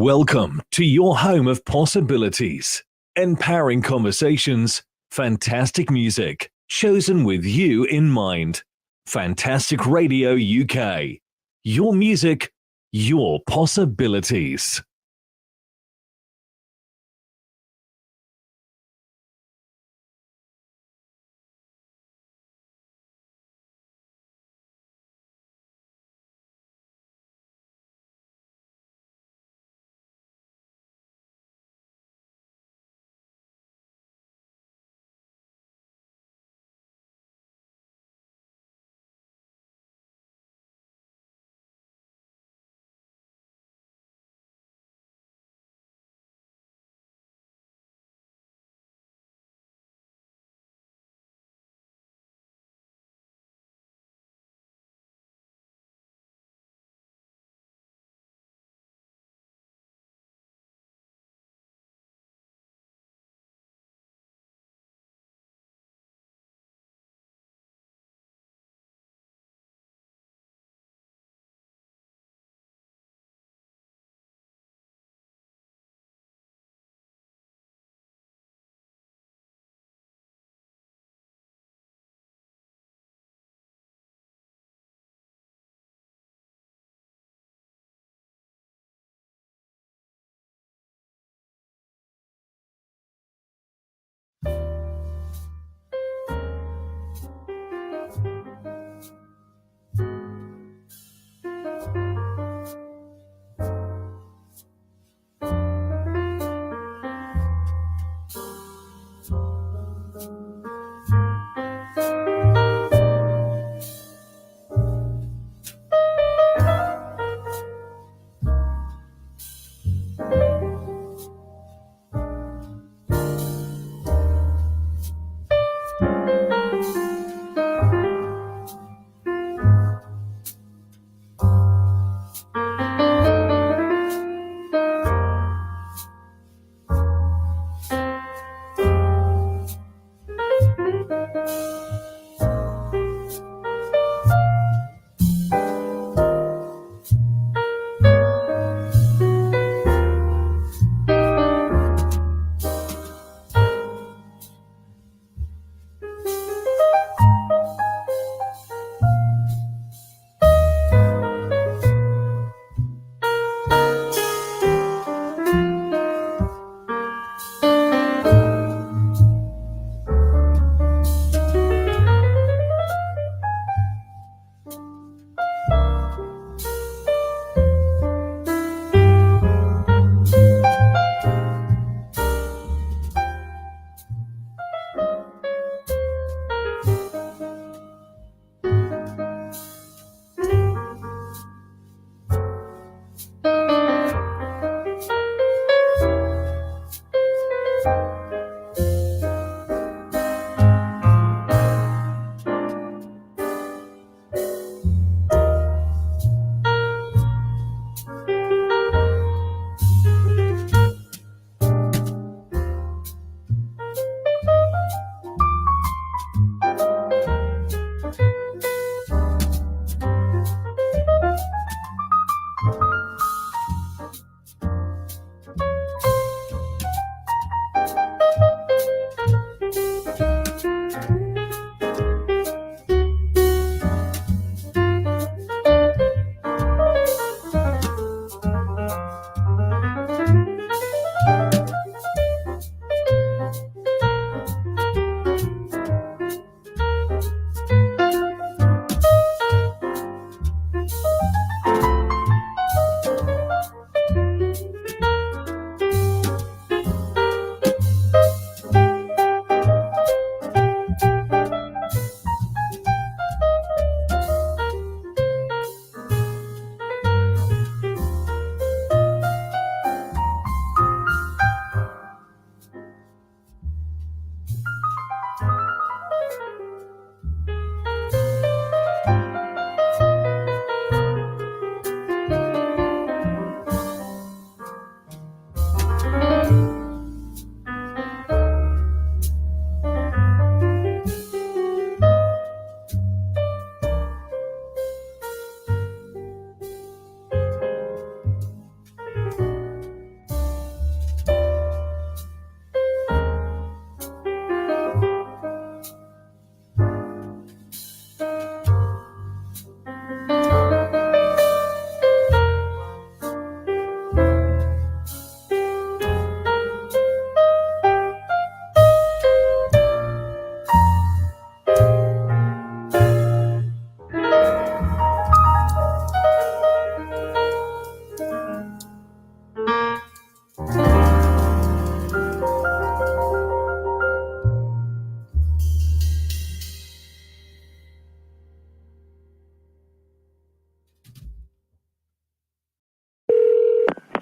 Welcome to your home of possibilities, empowering conversations, fantastic music, chosen with you in mind. Fantastic Radio UK. Your music, your possibilities.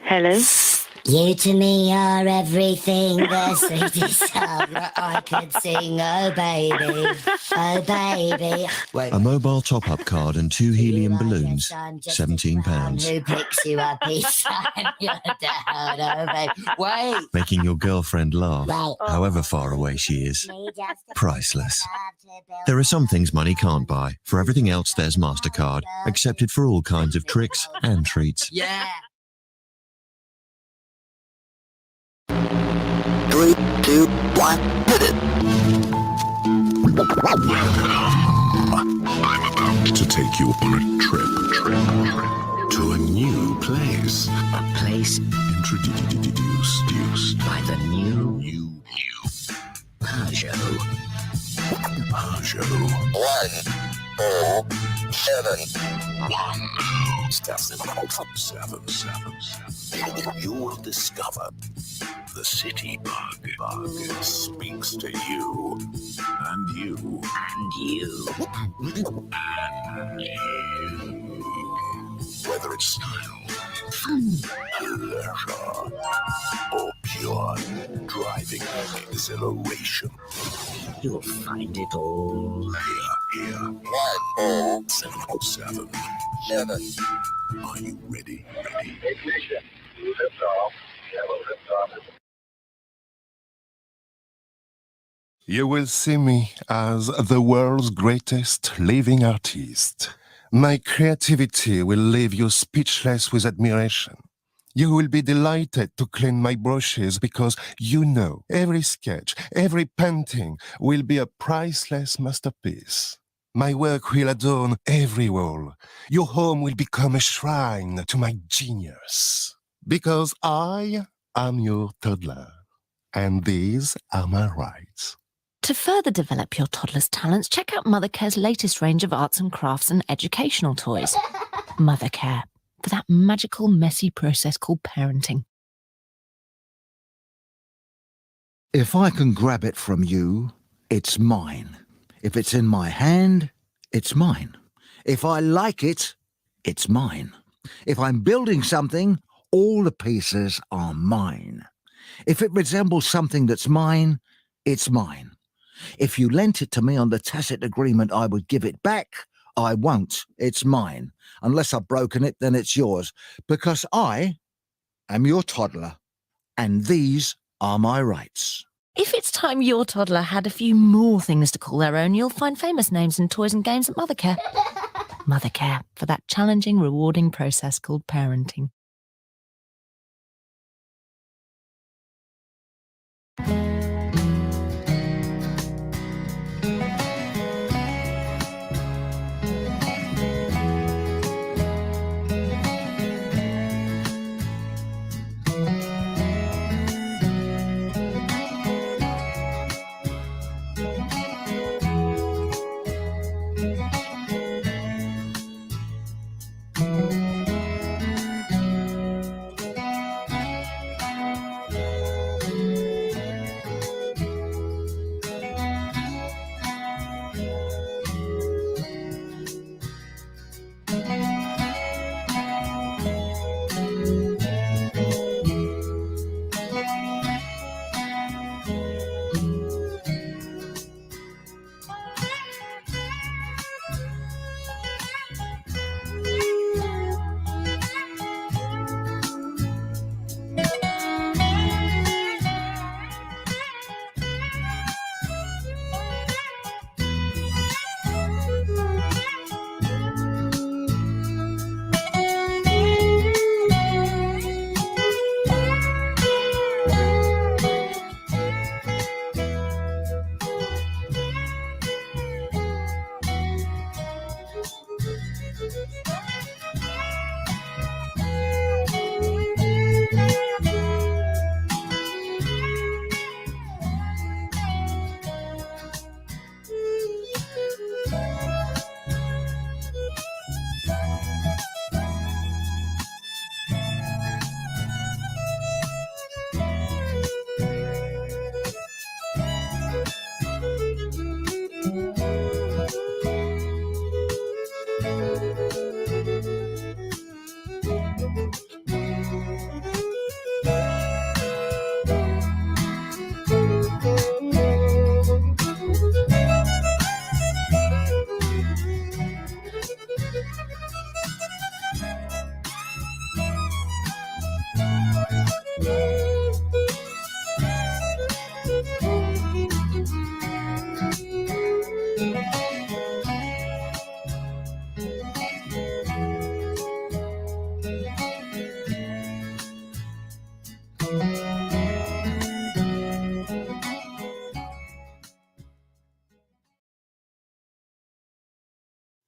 Hello? You to me are everything, the sweetest song that I could sing. Oh, baby, oh, baby. A mobile top-up card and 2 helium balloons, £17. Who picks you up each time you're down, oh, baby. Wait. Making your girlfriend laugh, however far away she is. Priceless. There are some things money can't buy. For everything else, there's MasterCard, accepted for all kinds of tricks and treats. Yeah. 3, 2, 1, hit it! I'm about to take you on a trip to a new place. A place Introduced by the new Peugeot. 107. You will discover the city bug speaks to you and you And you. whether it's style, pleasure, or pure driving exhilaration. You'll find it all. Here. 707. Are you ready? You will see me as the world's greatest living artist. My creativity will leave you speechless with admiration. You will be delighted to clean my brushes because you know every sketch, every painting will be a priceless masterpiece. My work will adorn every wall. Your home will become a shrine to my genius. Because I am your toddler, and these are my rights. To further develop your toddler's talents, check out Mothercare's latest range of arts and crafts and educational toys. Mothercare, for that magical, messy process called parenting. If I can grab it from you, it's mine. If it's in my hand, it's mine. If I like it, it's mine. If I'm building something, all the pieces are mine. If it resembles something that's mine, it's mine. If you lent it to me on the tacit agreement I would give it back, I won't. It's mine. Unless I've broken it, then it's yours. Because I am your toddler, and these are my rights. If it's time your toddler had a few more things to call their own, you'll find famous names in toys and games at Mothercare. Mothercare, for that challenging, rewarding process called parenting.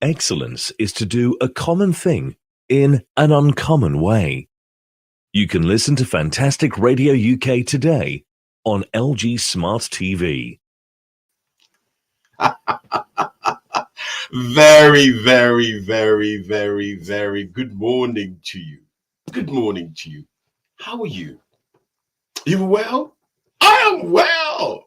Excellence is to do a common thing in an uncommon way. You can listen to Fantastic Radio UK today on LG Smart TV. Very, very, very, very, very good morning to you. Good morning to you. How are you? You well? I am well.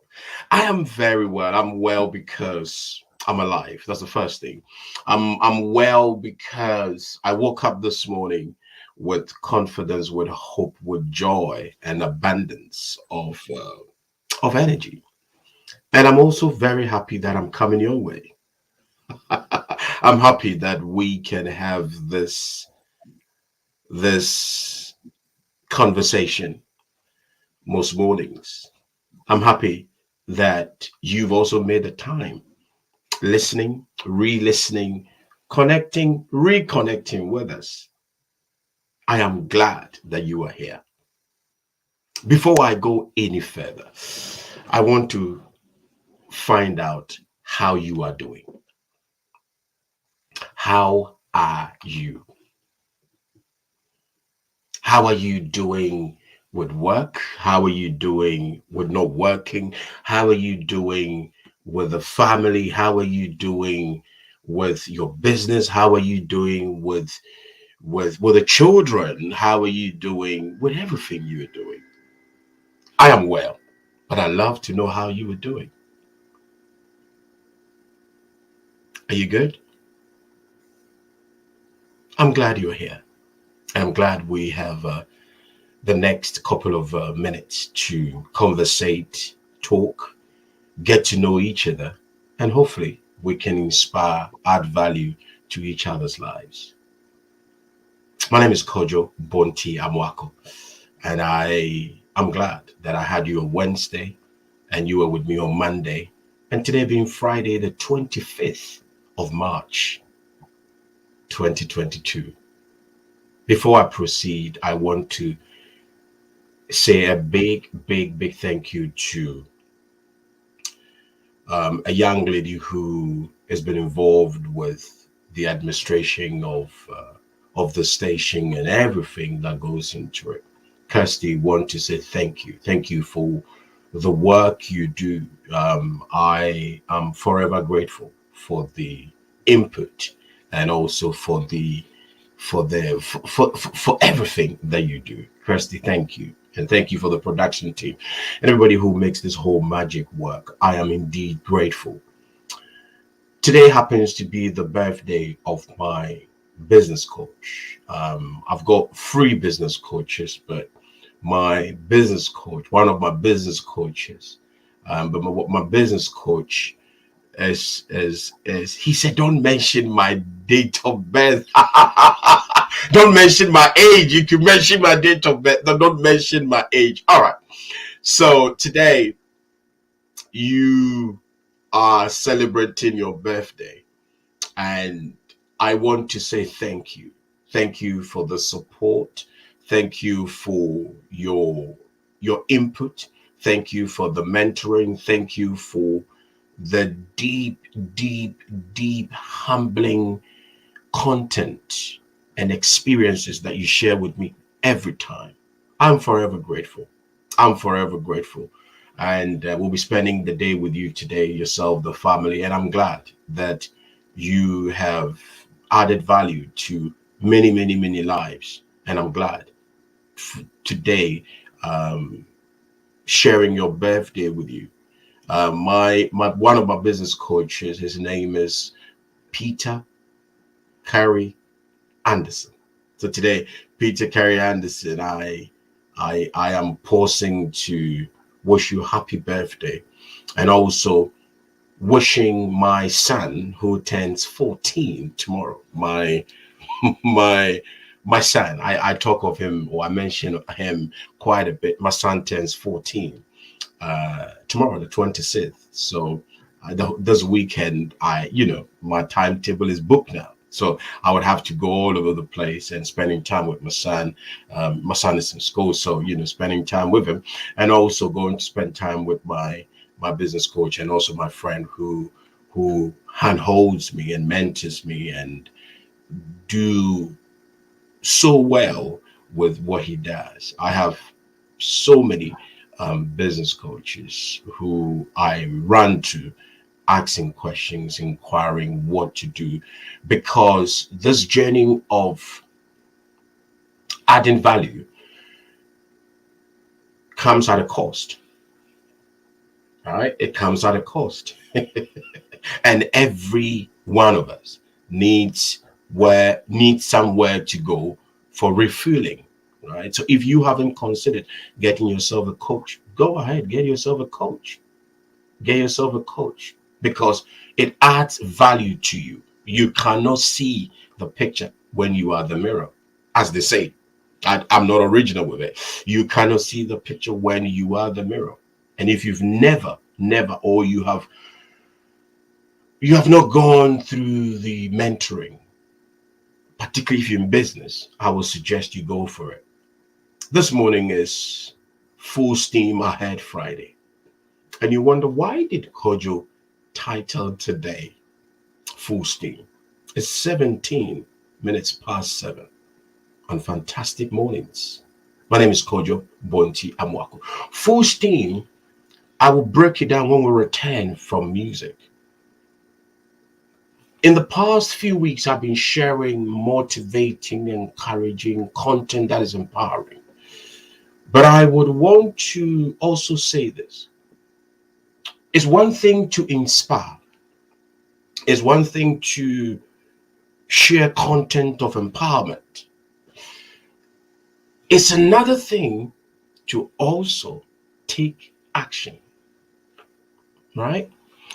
I am very well. I'm well because I'm alive. That's the first thing. I'm well because I woke up this morning with confidence, with hope, with joy, and abundance of energy. And I'm also very happy that I'm coming your way. I'm happy that we can have this conversation most mornings. I'm happy that you've also made the time listening, re-listening, connecting, reconnecting with us. I am glad that you are here. Before I go any further, I want to find out how you are doing. How are you? How are you doing with work? How are you doing with not working? How are you doing with the family? How are you doing with your business? How are you doing with the children? How are you doing with everything you are doing? I am well, but I love to know how you are doing. Are you good? I'm glad you're here. I'm glad we have the next couple of minutes to conversate, talk, get to know each other, and hopefully we can inspire, add value to each other's lives. My name is Kojo Bonti Amwako, and I'm glad that I had you on Wednesday and you were with me on Monday, and today being Friday, the 25th of March, 2022. Before I proceed, I want to say a big thank you to a young lady who has been involved with the administration of the station and everything that goes into it. Kirsty, want to say thank you. Thank you for the work you do. I am forever grateful for the input and also for everything that you do. Kirsty, thank you. And thank you for the production team and everybody who makes this whole magic work. I am indeed grateful. Today happens to be the birthday of my business coach. I've got 3 business coaches, but my business coach, one of my business coaches, but my business coach is he said, don't mention my date of birth. Don't mention my age. You can mention my date of birth. Don't mention my age. All right. So today you are celebrating your birthday, and I want to say thank you. Thank you for the support. Thank you for your input. Thank you for the mentoring. Thank you for the deep, humbling content and experiences that you share with me every time. I'm forever grateful. I'm forever grateful. And we'll be spending the day with you today, yourself, the family. And I'm glad that you have added value to many lives. And I'm glad today sharing your birthday with you. My one of my business coaches, his name is Peter Carey Anderson. So today, Peter Carey Anderson, I am pausing to wish you happy birthday, and also wishing my son who turns 14 tomorrow. My son, I talk of him, or I mention him quite a bit. My son turns 14 tomorrow, the 26th. So this weekend, my timetable is booked now. So I would have to go all over the place and spending time with my son. My son is in school, so spending time with him, and also going to spend time with my business coach and also my friend who who handholds me and mentors me and do so well with what he does. I have so many business coaches who I run to asking questions, inquiring what to do, because this journey of adding value comes at a cost. All right, it comes at a cost. And every one of us needs somewhere to go for refueling. Right. So if you haven't considered getting yourself a coach, go ahead, get yourself a coach. Get yourself a coach, because it adds value to you. You cannot see the picture when you are the mirror, as they say. I'm not original with it. You cannot see the picture when you are the mirror. And if you've never, or you have not gone through the mentoring, particularly if you're in business, I would suggest you go for it. This morning is Full Steam Ahead Friday. And you wonder, why did Kojo title today Full Steam? It's 17 minutes past 7 on Fantastic Mornings. My name is Kojo Bonti Amwaku. Full Steam, I will break it down when we return from music. In the past few weeks, I've been sharing motivating, encouraging content that is empowering. But I would want to also say this. It's one thing to inspire. It's one thing to share content of empowerment. It's another thing to also take action, right?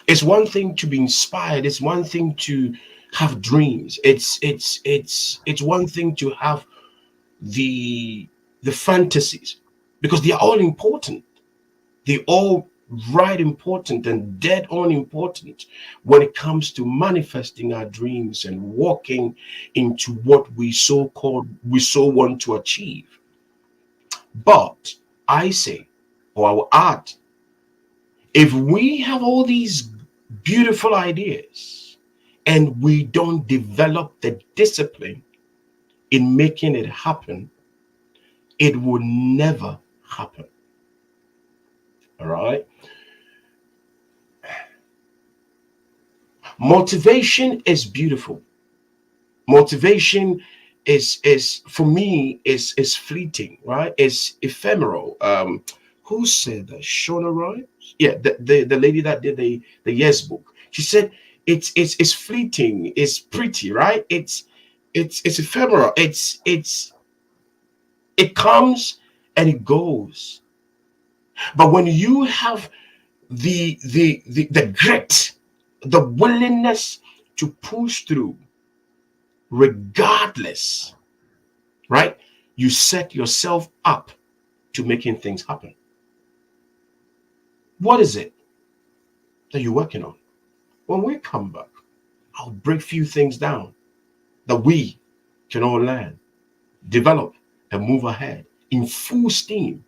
It's one thing to be inspired. It's one thing to have dreams. It's one thing to have the fantasies, because they are all important. They all right important and dead on important when it comes to manifesting our dreams and walking into what we so want to achieve. But I say, or I will add, if we have all these beautiful ideas and we don't develop the discipline in making it happen, it will never happen. All right. Motivation is beautiful. Motivation is for me is fleeting, right? It's ephemeral. Who said that? Shona Rhimes? Yeah, the lady that did the Yes book. She said it's fleeting, it's pretty, right? It's ephemeral. It comes and it goes. But when you have the grit, the willingness to push through regardless, right? You set yourself up to making things happen. What is it that you're working on? When we come back, I'll break few things down that we can all learn, develop, and move ahead in full steam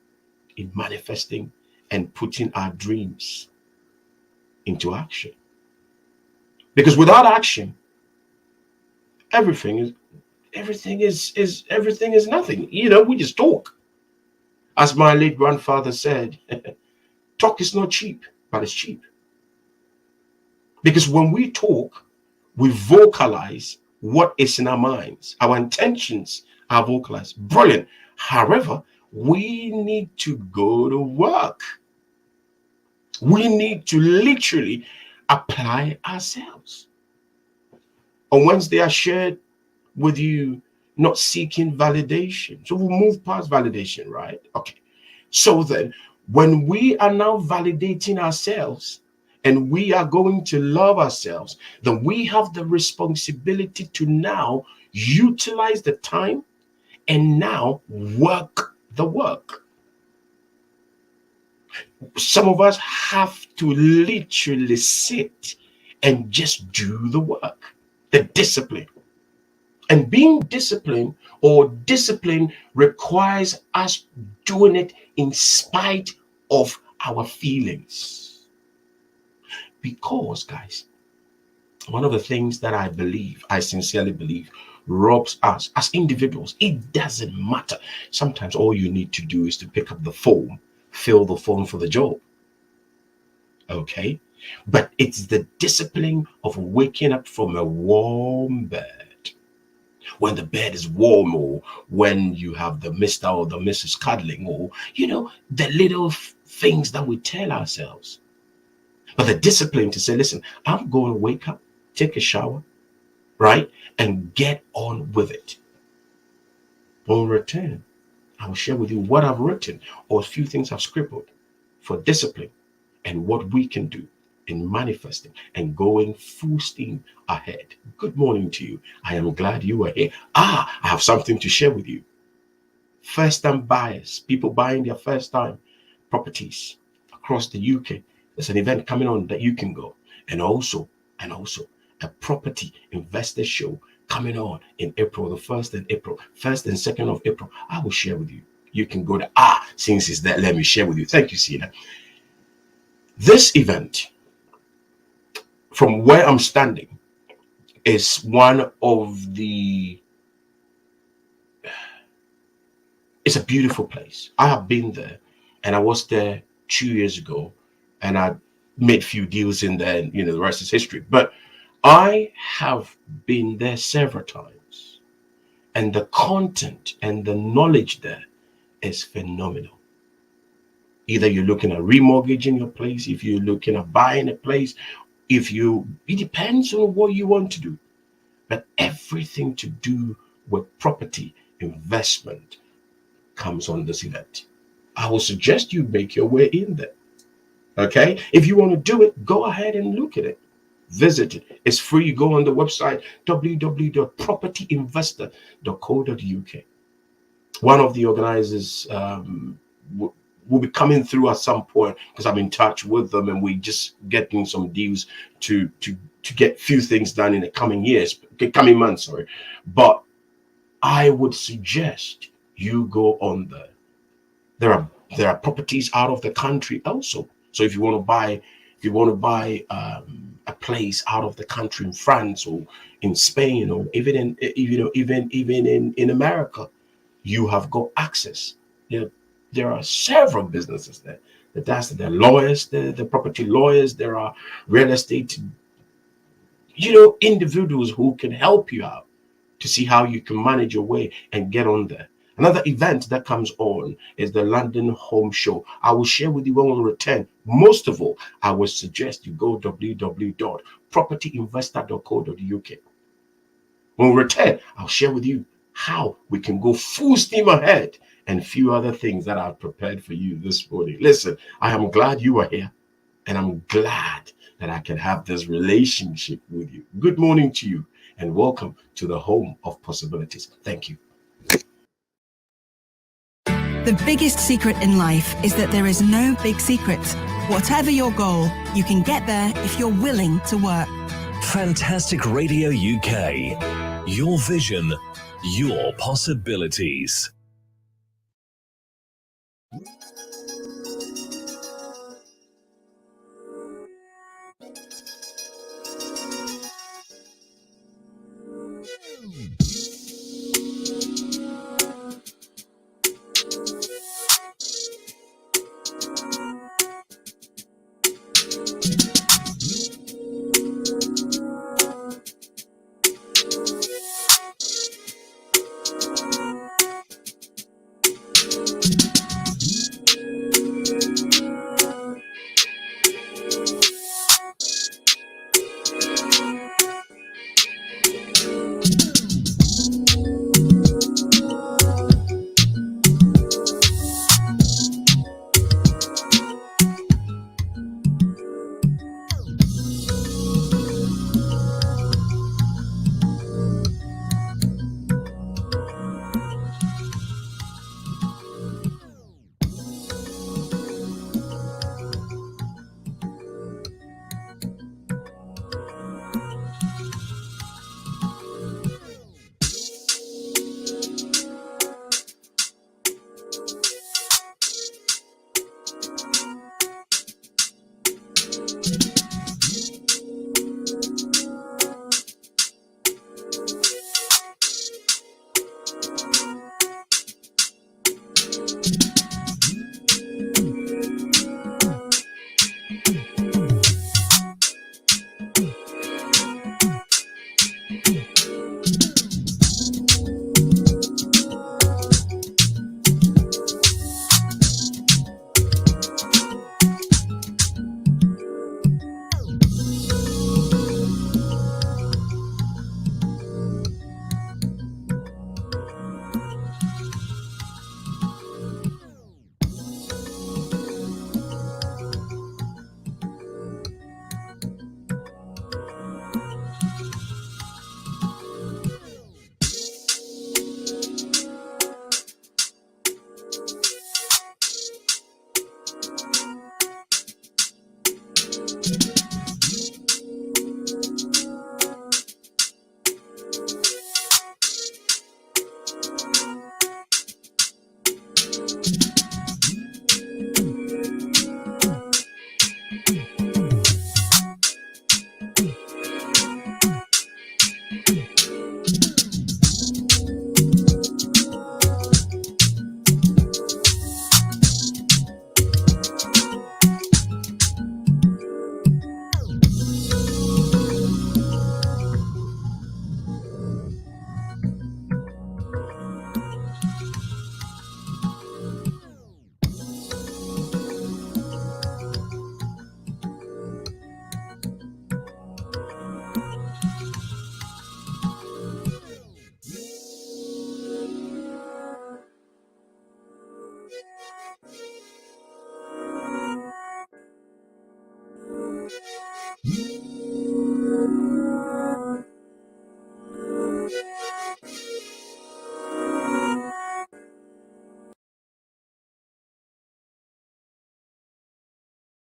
in manifesting and putting our dreams into action. Because without action, everything is nothing. You know, we just talk. As my late grandfather said, talk is not cheap, but it's cheap. Because when we talk, we vocalize what is in our minds. Our intentions are vocalized. Brilliant. However, we need to go to work. We need to literally apply ourselves. On Wednesday, I shared with you not seeking validation. So we'll move past validation, right? Okay. So then, when we are now validating ourselves and we are going to love ourselves, then we have the responsibility to now utilize the time and now work the work. Some of us have to literally sit and just do the work, the discipline. And being disciplined or discipline requires us doing it in spite of our feelings. Because, guys, One of the things that I sincerely believe, robs us as individuals. It doesn't matter. Sometimes all you need to do is to pick up the phone, fill the phone for the job. Okay? But it's the discipline of waking up from a warm bed. When the bed is warm, or when you have the Mr. or the Mrs. cuddling, or, the little things that we tell ourselves. But the discipline to say, listen, I'm going to wake up, take a shower, right? And get on with it. On return, I will share with you what I've written or a few things I've scribbled for discipline and what we can do in manifesting and going full steam ahead. Good morning to you. I am glad you are here. I have something to share with you. First-time buyers, people buying their first-time properties across the UK. There's an event coming on that you can go. And also, a property investor show coming on in April, the 1st and 2nd of April. I will share with you. You can go to, since it's that, let me share with you. Thank you, Sina. This event, from where I'm standing, is one of the, it's a beautiful place. I have been there, and I was there 2 years ago, and I made few deals in there, and the rest is history. But I have been there several times, and the content and the knowledge there is phenomenal. Either you're looking at remortgaging your place, if you're looking at buying a place, it depends on what you want to do. But everything to do with property investment comes on this event. I will suggest you make your way in there. Okay? If you want to do it, go ahead and look at it. Visit it. It's free. Go on the website www.propertyinvestor.co.uk. One of the organizers will be coming through at some point, because I'm in touch with them, and we're just getting some deals to get few things done in the coming months, sorry. But I would suggest you go on there. There are properties out of the country also. So if you want to buy a place out of the country in France or in Spain, or even in America, you have got access. There are several businesses there. There are lawyers, the property lawyers. There are real estate, individuals who can help you out to see how you can manage your way and get on there. Another event that comes on is the London Home Show. I will share with you when we return. Most of all, I would suggest you go www.propertyinvestor.co.uk. When we return, I'll share with you how we can go full steam ahead and a few other things that I've prepared for you this morning. Listen, I am glad you are here, and I'm glad that I can have this relationship with you. Good morning to you, and welcome to the home of possibilities. Thank you. The biggest secret in life is that there is no big secret. Whatever your goal, you can get there if you're willing to work. Fantastic Radio UK. Your vision, your possibilities.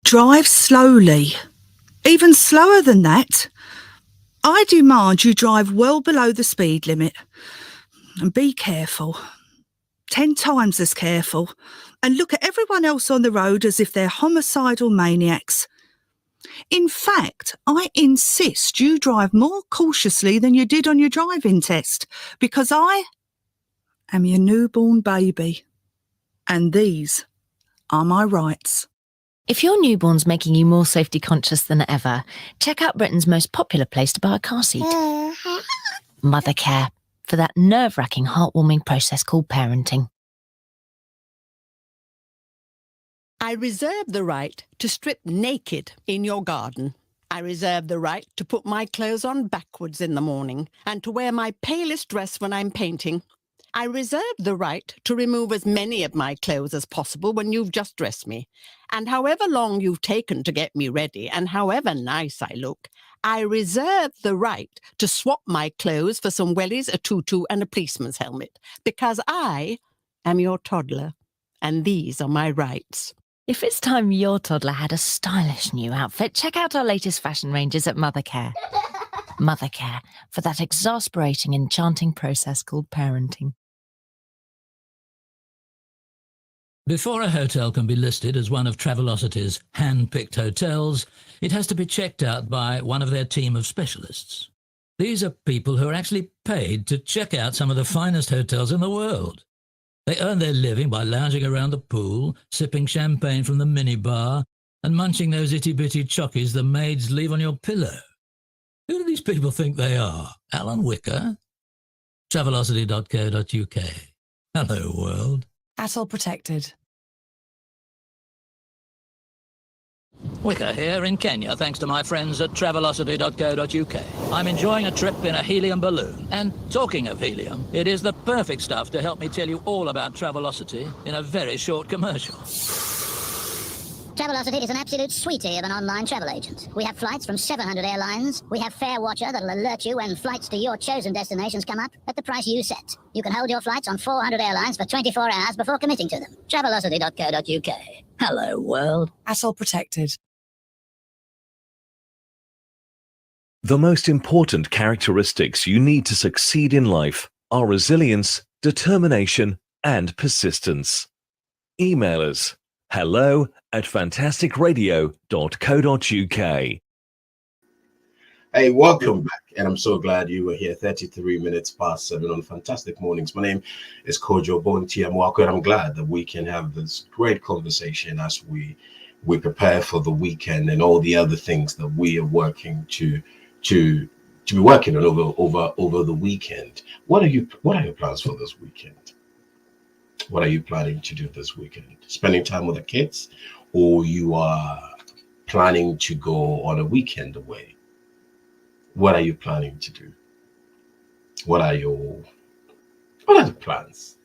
Drive slowly. Even slower than that. I demand you drive well below the speed limit. And be careful. 10 times as careful. And look at everyone else on the road as if they're homicidal maniacs. In fact, I insist you drive more cautiously than you did on your driving test, because I am your newborn baby. And these are my rights. If your newborn's making you more safety conscious than ever, check out Britain's most popular place to buy a car seat. Mothercare, for that nerve-wracking, heartwarming process called parenting. I reserve the right to strip naked in your garden. I reserve the right to put my clothes on backwards in the morning and to wear my palest dress when I'm painting. I reserve the right to remove as many of my clothes as possible when you've just dressed me. And however long you've taken to get me ready and however nice I look, I reserve the right to swap my clothes for some wellies, a tutu and a policeman's helmet, because I am your toddler and these are my rights. If it's time your toddler had a stylish new outfit, check out our latest fashion ranges at Mothercare. Mothercare, for that exasperating, enchanting process called parenting. Before a hotel can be listed as one of Travelocity's hand-picked hotels, it has to be checked out by one of their team of specialists. These are people who are actually paid to check out some of the finest hotels in the world. They earn their living by lounging around the pool, sipping champagne from the minibar, and munching those itty-bitty chockies the maids leave on your pillow. Who do these people think they are? Alan Wicker? Travelocity.co.uk. Hello, world. ATOL protected. Wicker here in Kenya, thanks to my friends at Travelocity.co.uk. I'm enjoying a trip in a helium balloon. And talking of helium, it is the perfect stuff to help me tell you all about Travelocity in a very short commercial. Travelocity is an absolute sweetie of an online travel agent. We have flights from 700 airlines. We have Fare Watcher that'll alert you when flights to your chosen destinations come up at the price you set. You can hold your flights on 400 airlines for 24 hours before committing to them. Travelocity.co.uk. Hello, world. ATOL protected. The most important characteristics you need to succeed in life are resilience, determination, and persistence. Email us hello@fantasticradio.co.uk. Hey, welcome back, and I'm so glad you were here. 33 minutes past 7 on Fantastic Mornings. My name is Kojo Bonti. I'm glad that we can have this great conversation as we prepare for the weekend and all the other things that we are working to be working on over the weekend. What are your plans for this weekend? What are you planning to do this weekend? Spending time with the kids, or you are planning to go on a weekend away? What are you planning to do? What are the plans?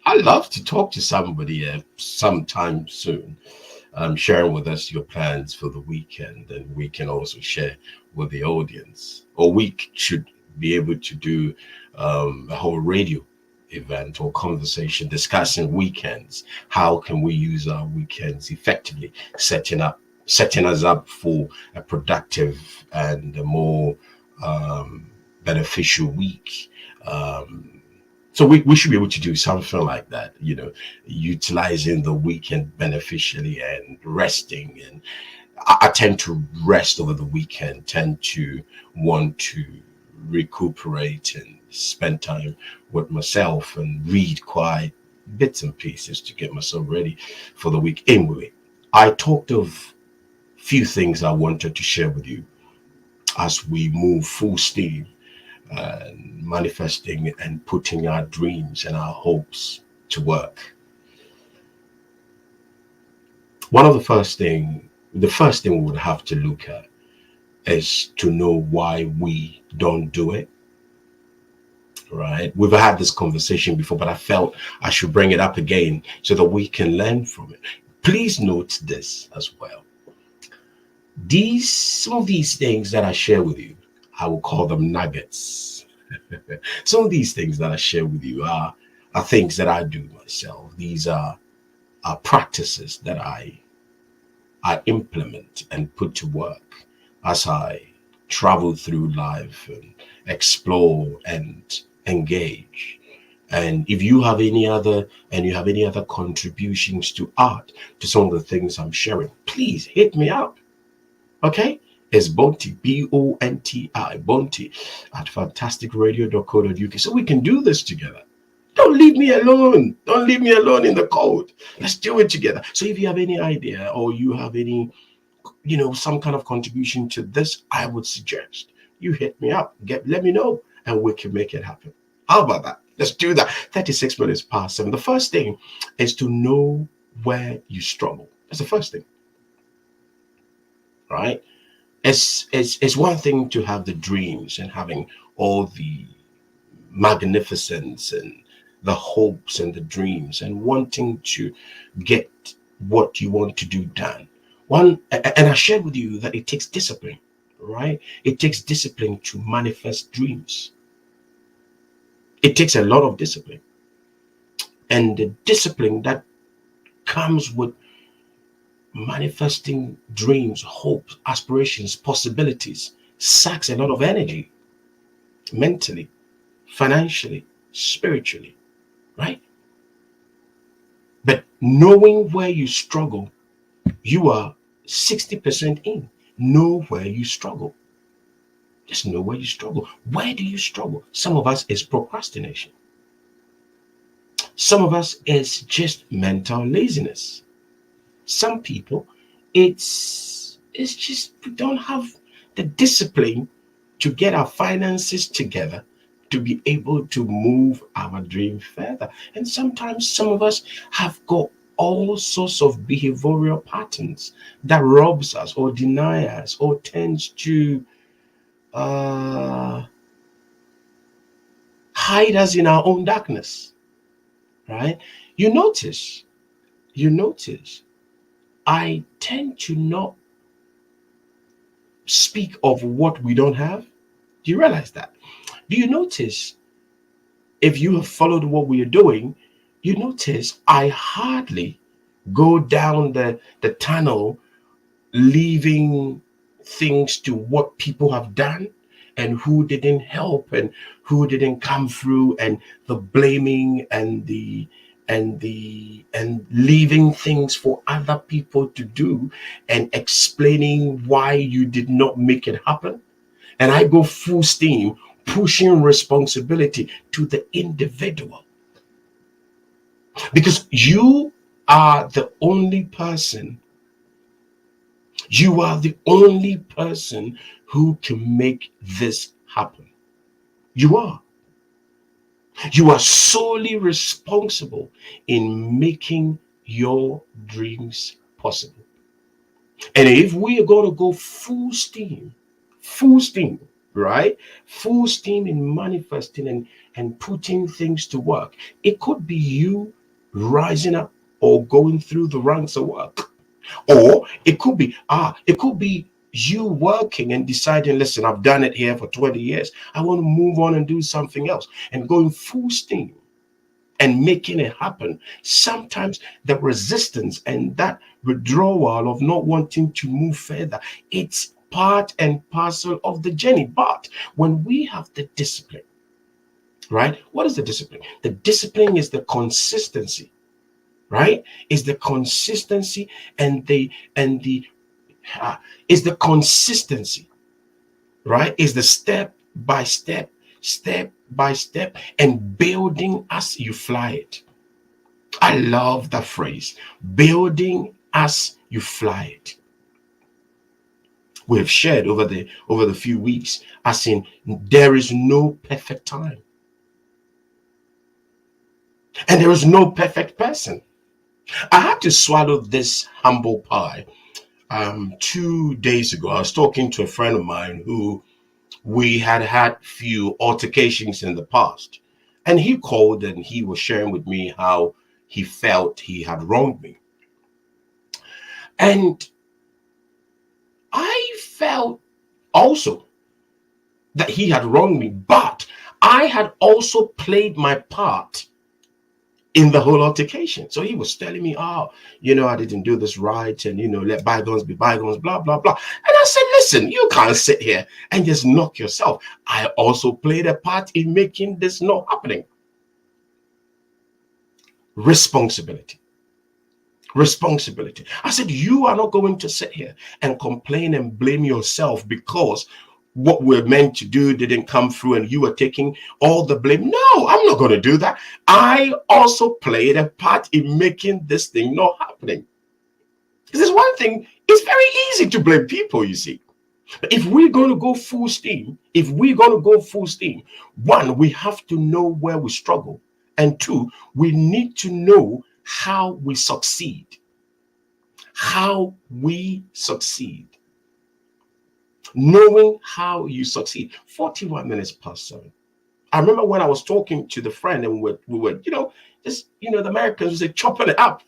I'd love to talk to somebody sometime soon, sharing with us your plans for the weekend, and we can also share with the audience. Or we should be able to do a whole radio event or conversation discussing weekends. How can we use our weekends effectively, setting us up for a productive and a more beneficial week. So we should be able to do something like that, utilizing the weekend beneficially and resting. And I tend to rest over the weekend, tend to want to recuperate and spend time with myself and read quite bits and pieces to get myself ready for the week. Anyway, I talked of few things I wanted to share with you as we move full steam and manifesting and putting our dreams and our hopes to work. The first thing we would have to look at is to know why we don't do it. Right? We've had this conversation before, but I felt I should bring it up again so that we can learn from it. Please note this as well. Some of these things that I share with you, I will call them nuggets. Some of these things that I share with you are things that I do myself. These are practices that I implement and put to work as I travel through life and explore and engage. And if you have any other contributions to add to some of the things I'm sharing, please hit me up. Okay? It's Bonti, Bonti, Bonti at fantasticradio.co.uk. So we can do this together. Don't leave me alone. Don't leave me alone in the cold. Let's do it together. So if you have any idea or you have any, some kind of contribution to this, I would suggest you hit me up. Let me know and we can make it happen. How about that? Let's do that. 36 minutes past 7. The first thing is to know where you struggle. That's the first thing. Right? It's one thing to have the dreams and having all the magnificence and the hopes and the dreams and wanting to get what you want to do done. And I shared with you that it takes discipline, right? It takes discipline to manifest dreams. It takes a lot of discipline. And the discipline that comes with manifesting dreams, hopes, aspirations, possibilities sucks a lot of energy, mentally, financially, spiritually, right? But knowing where you struggle, you are 60% in. Know where you struggle. Just know where you struggle. Where do you struggle? Some of us is procrastination. Some of us is just mental laziness. Some people, it's just we don't have the discipline to get our finances together to be able to move our dream further. And sometimes some of us have got all sorts of behavioral patterns that robs us or deny us or tends to hide us in our own darkness, right? You notice, I tend to not speak of what we don't have. Do you realize that? Do you notice, if you have followed what we are doing, you notice I hardly go down the tunnel leaving things to what people have done and who didn't help and who didn't come through, and the blaming and leaving things for other people to do and explaining why you did not make it happen. And I go full steam pushing responsibility to the individual, because you are the only person who can make this happen. You are solely responsible in making your dreams possible. And if we are going to go full steam, right? Full steam in manifesting and putting things to work, it could be you rising up or going through the ranks of work. Or it could be you working and deciding, listen, I've done it here for 20 years. I want to move on and do something else, and going full steam and making it happen. Sometimes the resistance and that withdrawal of not wanting to move further, it's part and parcel of the journey. But when we have the discipline, right? What is the discipline? The discipline is the consistency, right? Is the consistency is the consistency, right? Is the step by step and building as you fly it. I love that phrase, building as you fly it. We have shared over the few weeks, as in, there is no perfect time and there is no perfect person. I had to swallow this humble pie 2 days ago. I was talking to a friend of mine who we had few altercations in the past, and he called and he was sharing with me how he felt he had wronged me. And I felt also that he had wronged me, but I had also played my part in the whole altercation. So he was telling me, oh, I didn't do this right, and let bygones be bygones, blah blah blah. And I said, listen, you can't sit here and just knock yourself. I also played a part in making this not happening. Responsibility. I said, you are not going to sit here and complain and blame yourself because what we're meant to do didn't come through and you are taking all the blame. No, I'm not going to do that. I also played a part in making this thing not happening. There's one thing, it's very easy to blame people, you see. But if we're going to go full steam, one, we have to know where we struggle. And two, we need to know how we succeed. Knowing how you succeed. 41 minutes past 7. I remember when I was talking to the friend and we were, the Americans would say, chopping it up.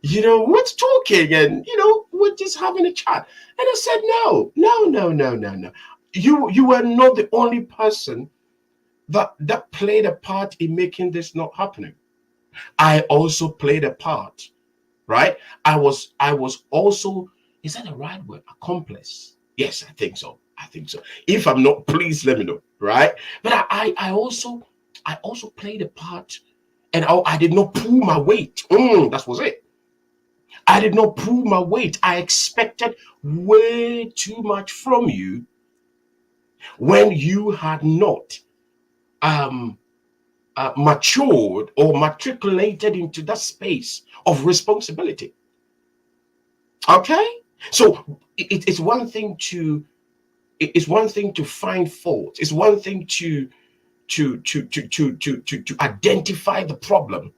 We're talking and, we're just having a chat. And I said, no. You were not the only person that played a part in making this not happening. I also played a part, right? I was also, is that the right word? Accomplice. Yes, I think so. If I'm not, please let me know, right? But I also played a part, and I did not pull my weight. That was it. I did not pull my weight. I expected way too much from you when you had not matured or matriculated into that space of responsibility. Okay, so it's one thing to find fault. It's one thing to identify the problem,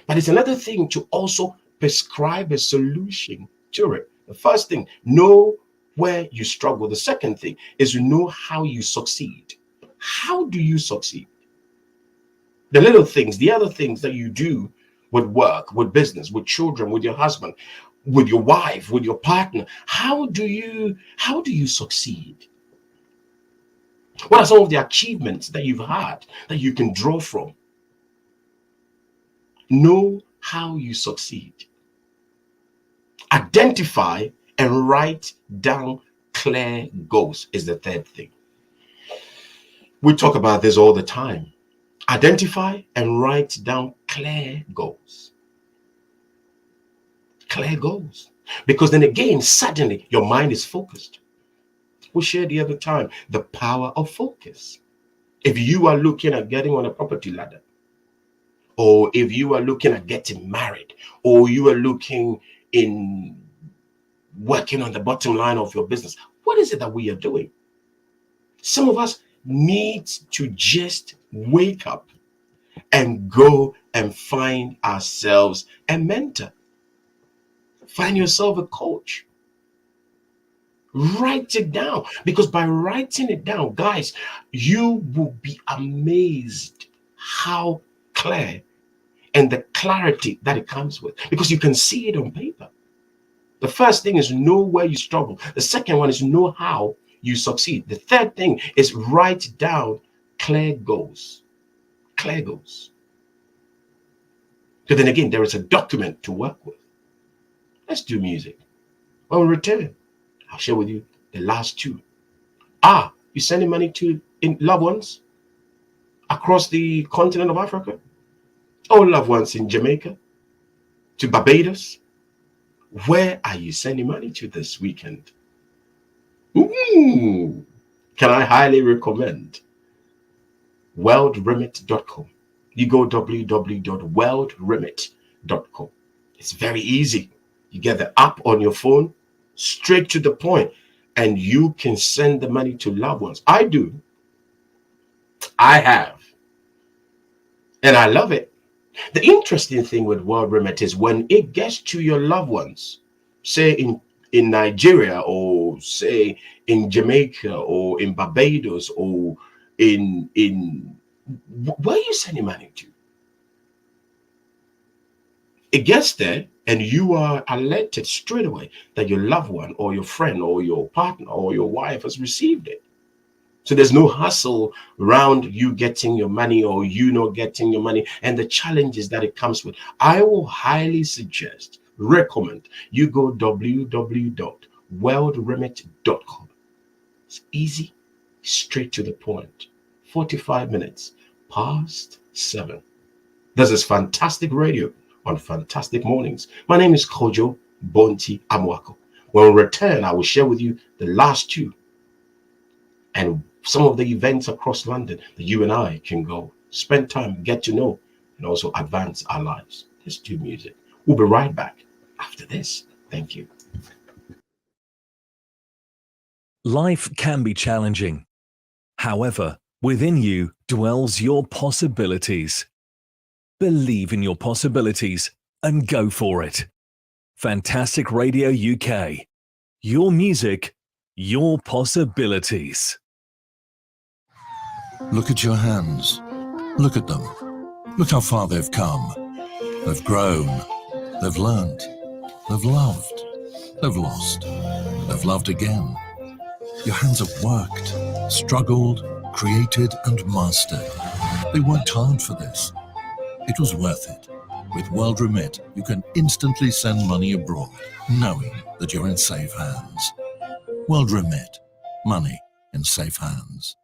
but it's another thing to also prescribe a solution to it. The first thing, know where you struggle. The second thing is know how you succeed. How do you succeed? The little things, the other things that you do with work, with business, with children, with your husband, with your wife, with your partner. How do you succeed? What are some of the achievements that you've had that you can draw from? Know how you succeed. Identify and write down clear goals is the third thing. We talk about this all the time. Identify and write down clear goals. Clear goals. Because then again, suddenly your mind is focused. We shared the other time the power of focus. If you are looking at getting on a property ladder, or if you are looking at getting married, or you are looking in working on the bottom line of your business, what is it that we are doing? Some of us need to just wake up and go and find ourselves a mentor. Find yourself a coach. Write it down, because by writing it down, guys, you will be amazed how clear and the clarity that it comes with, because you can see it on paper. The first thing is know where you struggle. The second one is know how you succeed. The third thing is write down clear goals. Clear goals. So then again, there is a document to work with. Let's do music. When we return, I'll share with you the last two. You sending money to loved ones across the continent of Africa? Or loved ones in Jamaica? To Barbados? Where are you sending money to this weekend? Can I highly recommend worldremit.com. You go www.worldremit.com. It's very easy. You get the app on your phone, straight to the point, and you can send the money to loved ones. I do. I have. And I love it. The interesting thing with World Remit is when it gets to your loved ones, say in Nigeria, or say in Jamaica, or in Barbados, or in where are you sending money to? It gets there and you are alerted straight away that your loved one or your friend or your partner or your wife has received it. So there's no hassle around you getting your money or you not getting your money and the challenges that it comes with. I will highly recommend you go www.worldremit.com. It's easy, straight to the point. 45 minutes past 7. This is Fantastic Radio on Fantastic Mornings. My name is Kojo Bonti Amwako. When we return, I will share with you the last two and some of the events across London that you and I can go, spend time, get to know, and also advance our lives. Let's do music. We'll be right back after this. Thank you. Life can be challenging. However, within you dwells your possibilities. Believe in your possibilities and go for it. Fantastic Radio UK. Your music, your possibilities. Look at your hands. Look at them. Look how far they've come. They've grown. They've learned. They've loved. They've lost. They've loved again. Your hands have worked, struggled, created and mastered. They worked hard for this. It was worth it. With World Remit, you can instantly send money abroad, knowing that you're in safe hands. World Remit. Money in safe hands.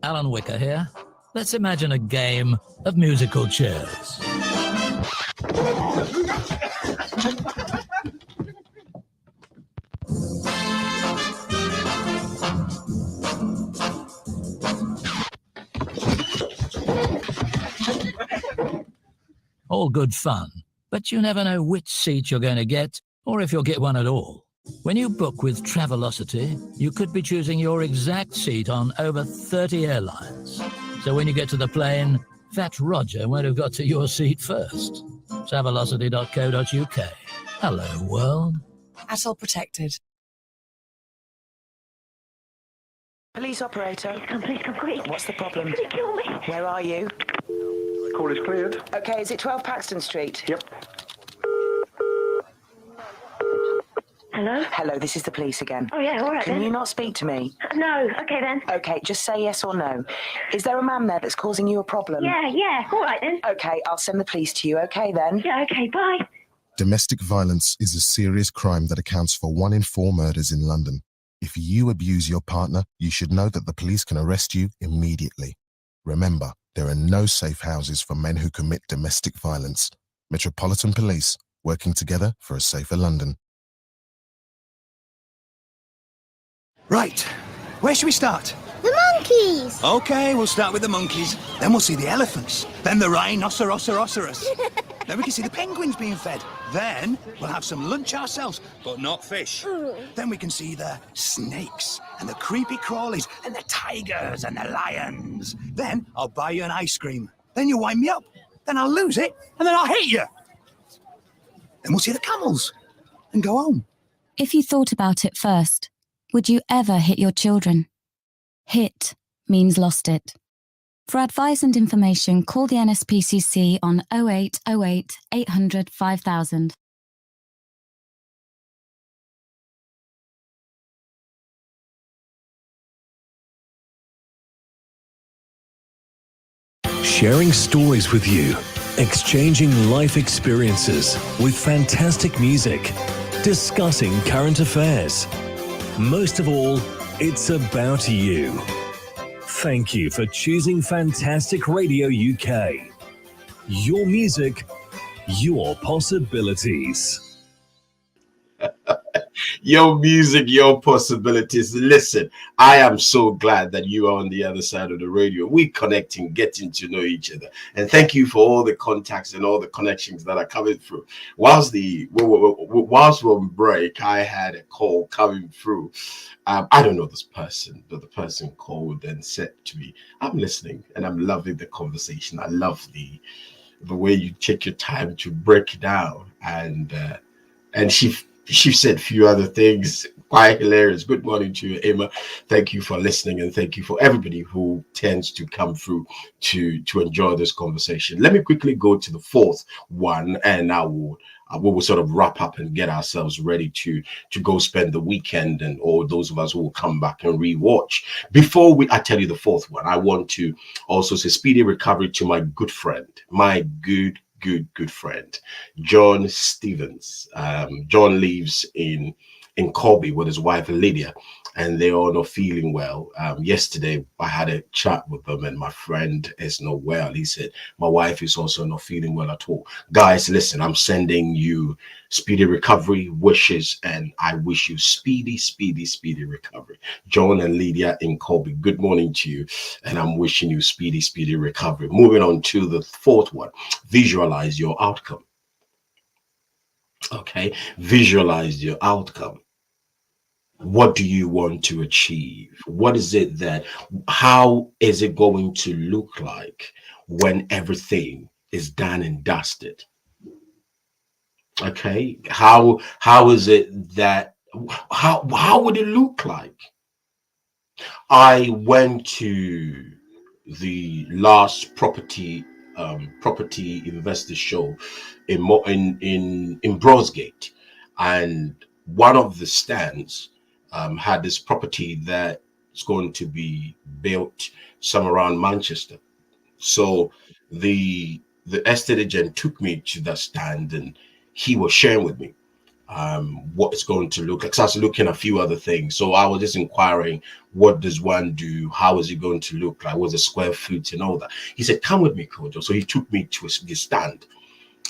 Alan Wicker here. Let's imagine a game of musical chairs. All good fun, but you never know which seat you're going to get, or if you'll get one at all. When you book with Travelocity, you could be choosing your exact seat on over 30 airlines. So when you get to the plane, Fat Roger won't have got to your seat first. Travelocity.co.uk. Hello, world. Atoll protected. Police operator. Please come quick. What's the problem? He's gonna kill me. Where are you? Call is cleared. Okay, is it 12 Paxton Street? Yep. Hello? Hello, this is the police again. Oh, yeah, all right Can then. you not speak to me? No, okay then. Okay, just say yes or no. Is there a man there that's causing you a problem? Yeah, all right then. Okay, I'll send the police to you. Okay then. Yeah, okay, bye. Domestic violence is a serious crime that accounts for 1 in 4 murders in London. If you abuse your partner, you should know that the police can arrest you immediately. Remember, there are no safe houses for men who commit domestic violence. Metropolitan Police, working together for a safer London. Right, where should we start? The monkeys! Okay, we'll start with the monkeys. Then we'll see the elephants. Then the rhinoceros. Then we can see the penguins being fed. Then we'll have some lunch ourselves, but not fish. Then we can see the snakes and the creepy crawlies and the tigers and the lions. Then I'll buy you an ice cream. Then you'll wind me up. Then I'll lose it, and then I'll hit you. Then we'll see the camels and go home. If you thought about it first, would you ever hit your children? Hit means lost it. For advice and information, call the NSPCC on 0808 800 5000. Sharing stories with you, exchanging life experiences with fantastic music, discussing current affairs. Most of all, it's about you. Thank you for choosing Fantastic Radio UK. Your music, your possibilities. Your music, your possibilities. Listen, I am so glad that you are on the other side of the radio. We're connecting, getting to know each other. And thank you for all the contacts and all the connections that are coming through. Whilst we're on break, I had a call coming through. I don't know this person, but the person called and said to me, I'm listening and I'm loving the conversation. I love the way you take your time to break it down. And she said a few other things, quite hilarious. Good morning to you, Emma. Thank you for listening, and thank you for everybody who tends to come through to enjoy this conversation. Let me quickly go to the fourth one, and we will sort of wrap up and get ourselves ready to go spend the weekend, and or those of us who will come back and rewatch. Before I tell you the fourth one, I want to also say speedy recovery to my good friend, my good friend, John Stevens. John lives in Corby with his wife Lydia, and they're all not feeling well. Yesterday I had a chat with them, and my friend is not well. He said my wife is also not feeling well at all. Guys, listen, I'm sending you speedy recovery wishes, and I wish you speedy recovery. John and Lydia in Corby, good morning to you, and I'm wishing you speedy recovery. Moving on to the fourth one, visualize your outcome. Okay, visualize your outcome. What do you want to achieve? What is it how is it going to look like when everything is done and dusted? Okay, how is it that, how would it look like? I went to the last property investor show in Brosgate, and one of the stands had this property that's going to be built somewhere around Manchester. So the estate agent took me to that stand, and he was sharing with me what it's going to look like. So I was looking at a few other things. So I was just inquiring, what does one do? How is it going to look like? What's the square foot and all that? He said, come with me, Kojo. So he took me to the stand.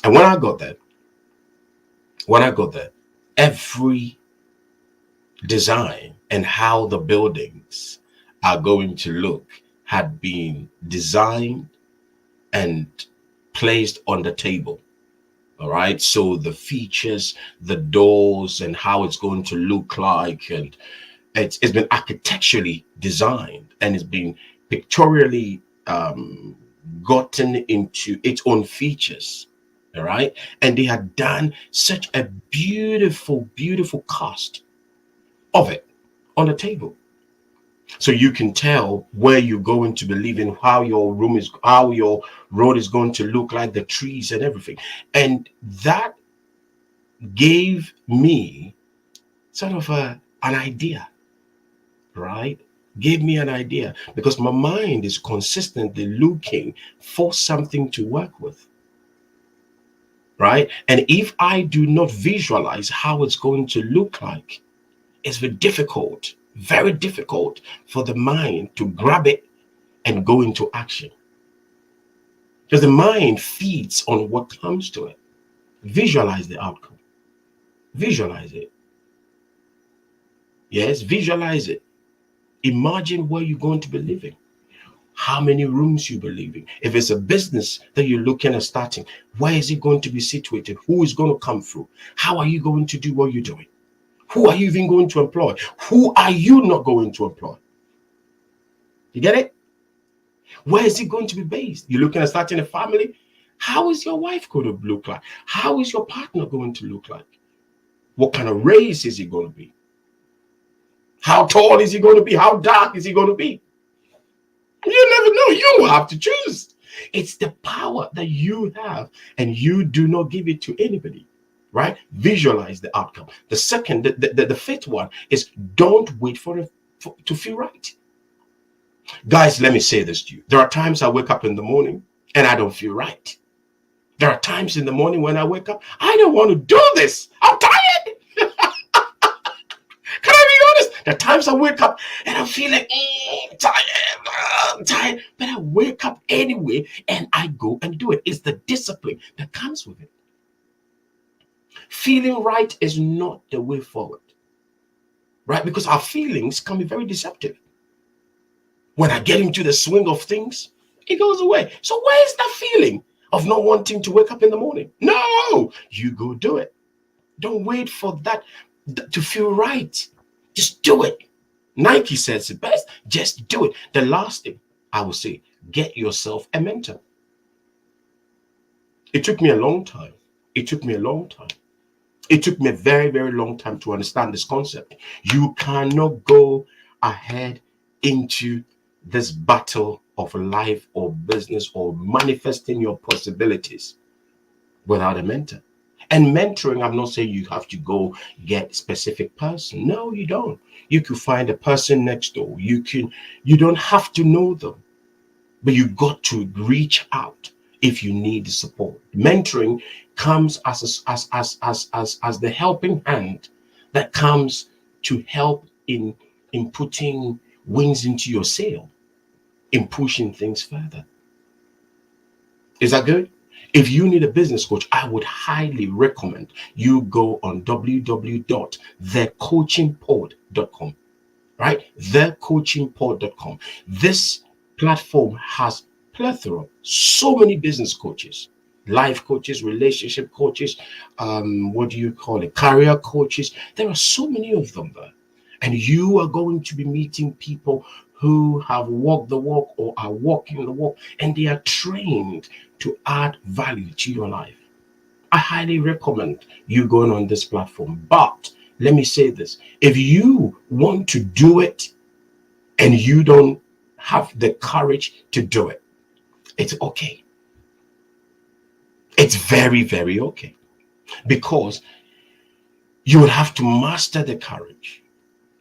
And when I got there, every design and how the buildings are going to look had been designed and placed on the table. All right, so the features, the doors, and how it's going to look like, and it's been architecturally designed, and it's been pictorially gotten into its own features. All right, and they had done such a beautiful cast of it on the table, so you can tell where you're going to be living, how your road is going to look like, the trees and everything. And that gave me sort of an idea, right? Gave me an idea, because my mind is consistently looking for something to work with, right? And if I do not visualize how it's going to look like, it's very difficult for the mind to grab it and go into action, because the mind feeds on what comes to it. Visualize the outcome. Visualize it. Yes, visualize it. Imagine where you're going to be living, how many rooms you'll be living. If it's a business that you're looking at starting, where is it going to be situated? Who is going to come through? How are you going to do what you're doing? Who are you even going to employ? Who are you not going to employ? You get it? Where is it going to be based? You're looking at starting a family. How is your wife going to look like? How is your partner going to look like? What kind of race is he going to be? How tall is he going to be? How dark is he going to be? You never know. You have to choose. It's the power that you have, and you do not give it to anybody, right? Visualize the outcome. The second, the fifth one is, don't wait for it to feel right. Guys, let me say this to you. There are times I wake up in the morning and I don't feel right. There are times in the morning when I wake up, I don't want to do this. I'm tired. Can I be honest? There are times I wake up and I'm feeling tired, but I wake up anyway and I go and do it. It's the discipline that comes with it. Feeling right is not the way forward, right? Because our feelings can be very deceptive. When I get into the swing of things, it goes away. So where's that feeling of not wanting to wake up in the morning? No, you go do it. Don't wait for that to feel right. Just do it. Nike says it best. Just do it. The last thing I will say, get yourself a mentor. It took me a long time. It took me a very, very long time to understand this concept. You cannot go ahead into this battle of life or business or manifesting your possibilities without a mentor. And mentoring, I'm not saying you have to go get a specific person. No, you don't. You could find a person next door. You don't have to know them, but you got to reach out if you need the support. Mentoring comes as the helping hand that comes to help in putting wings into your sail, in pushing things further. Is that good? If you need a business coach, I would highly recommend you go on www.thecoachingpod.com, right? Thecoachingpod.com. This platform has plethora, so many business coaches, life coaches, relationship coaches, career coaches. There are so many of them there. And you are going to be meeting people who have walked the walk or are walking the walk, and they are trained to add value to your life. I highly recommend you going on this platform. But let me say this. If you want to do it and you don't have the courage to do it, it's okay. It's very, very okay. Because you would have to master the courage.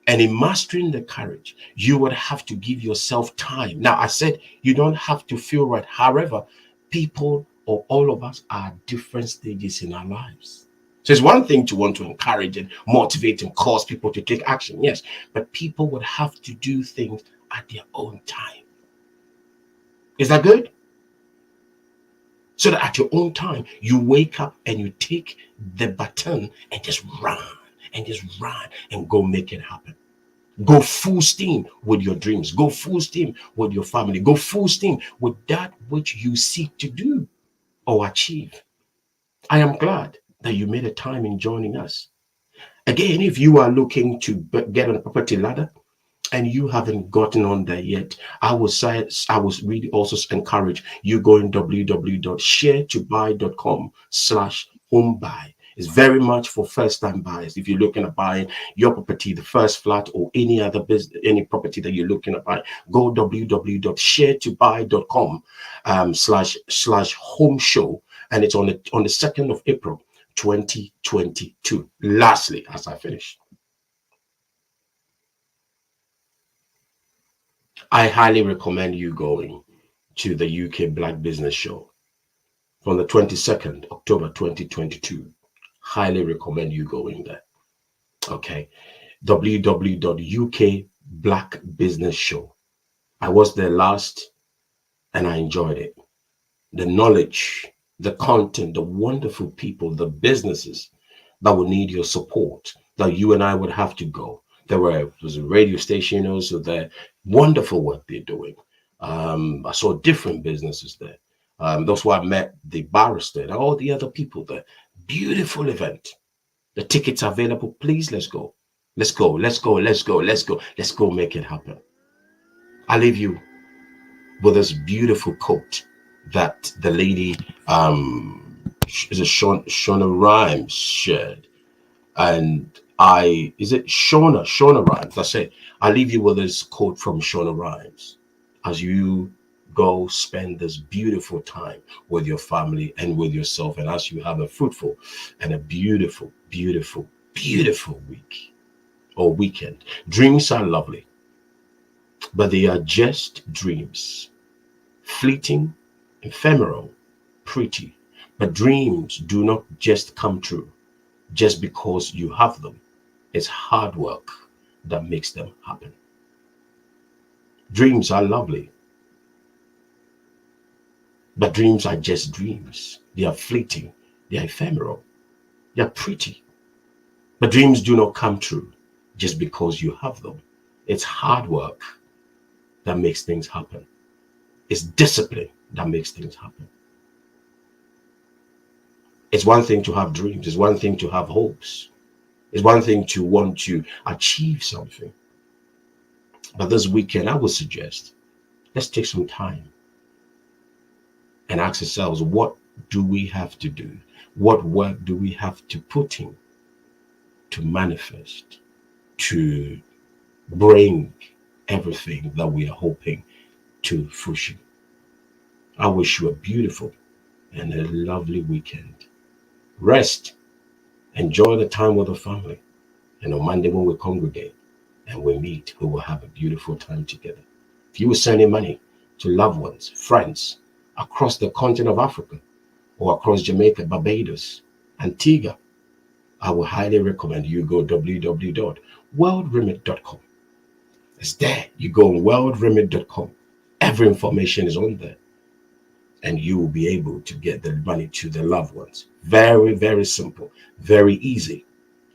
And in mastering the courage, you would have to give yourself time. Now, I said you don't have to feel right. However, people or all of us are at different stages in our lives. So it's one thing to want to encourage and motivate and cause people to take action, yes, but people would have to do things at their own time. Is that good? So that at your own time, you wake up and you take the baton and just run and go make it happen. Go full steam with your dreams. Go full steam with your family. Go full steam with that which you seek to do or achieve. I am glad that you made a time in joining us. Again, if you are looking to get on a property ladder and you haven't gotten on there yet, I would really also encourage you going www.sharetobuy.com/homebuy. It's very much for first-time buyers. If you're looking at buying your property, the first flat or any other business, any property that you're looking at buying, go www.sharetobuy.com/home show, and it's on the 2nd of April 2022. Lastly, as I finish, I highly recommend you going to the UK Black Business Show from the 22nd October 2022. Highly recommend you going there. Okay. www.UK Black Business Show. I was there last and I enjoyed it. The knowledge, the content, the wonderful people, the businesses that will need your support, that you and I would have to go. There was a radio station also there. Wonderful work they're doing. I saw different businesses there. That's why I met the barrister and all the other people there. Beautiful event. The tickets are available. Please, let's go. Let's go. Let's go. Let's go. Let's go. Let's go make it happen. I leave you with this beautiful quote that the lady, is it Shona Rhimes shared. And is it Shona Rhimes? That's it. I leave you with this quote from Shona Rhimes. As you go spend this beautiful time with your family and with yourself, and as you have a fruitful and a beautiful, beautiful, beautiful week or weekend. Dreams are lovely, but they are just dreams. Fleeting, ephemeral, pretty. But dreams do not just come true just because you have them. It's hard work that makes them happen. Dreams are lovely, but dreams are just dreams. They are fleeting, they are ephemeral, they are pretty. But dreams do not come true just because you have them. It's hard work that makes things happen. It's discipline that makes things happen. It's one thing to have dreams. It's one thing to have hopes. It's one thing to want to achieve something. But this weekend, I would suggest, let's take some time and ask ourselves, what do we have to do? What work do we have to put in to manifest, to bring everything that we are hoping to fruition? I wish you a beautiful and a lovely weekend. Rest, enjoy the time with the family, and on Monday when we congregate and we meet, we will have a beautiful time together. If you were sending money to loved ones, friends across the continent of Africa or across Jamaica, Barbados, Antigua, I would highly recommend you go www.worldremit.com. It's there. You go on worldremit.com. Every information is on there. And you will be able to get the money to the loved ones. Very, very simple. Very easy.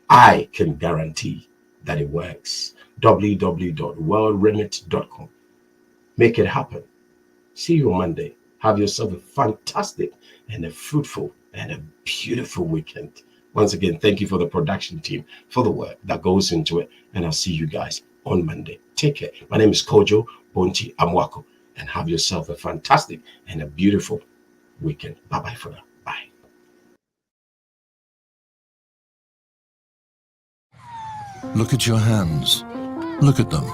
I can guarantee that it works. www.worldremit.com. Make it happen. See you on Monday. Have yourself a fantastic and a fruitful and a beautiful weekend. Once again, thank you for the production team for the work that goes into it. And I'll see you guys on Monday. Take care. My name is Kojo Bonti Amwako. And have yourself a fantastic and a beautiful weekend. Bye-bye for now. Bye. Look at your hands. Look at them.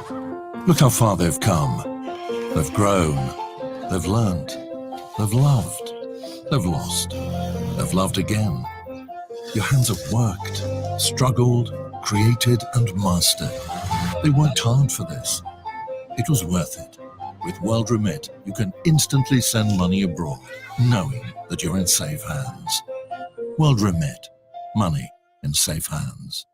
Look how far they've come. They've grown. They've learnt. They've loved. They've lost. They've loved again. Your hands have worked, struggled, created, and mastered. They worked hard for this. It was worth it. With World Remit, you can instantly send money abroad, knowing that you're in safe hands. World Remit. money in safe hands.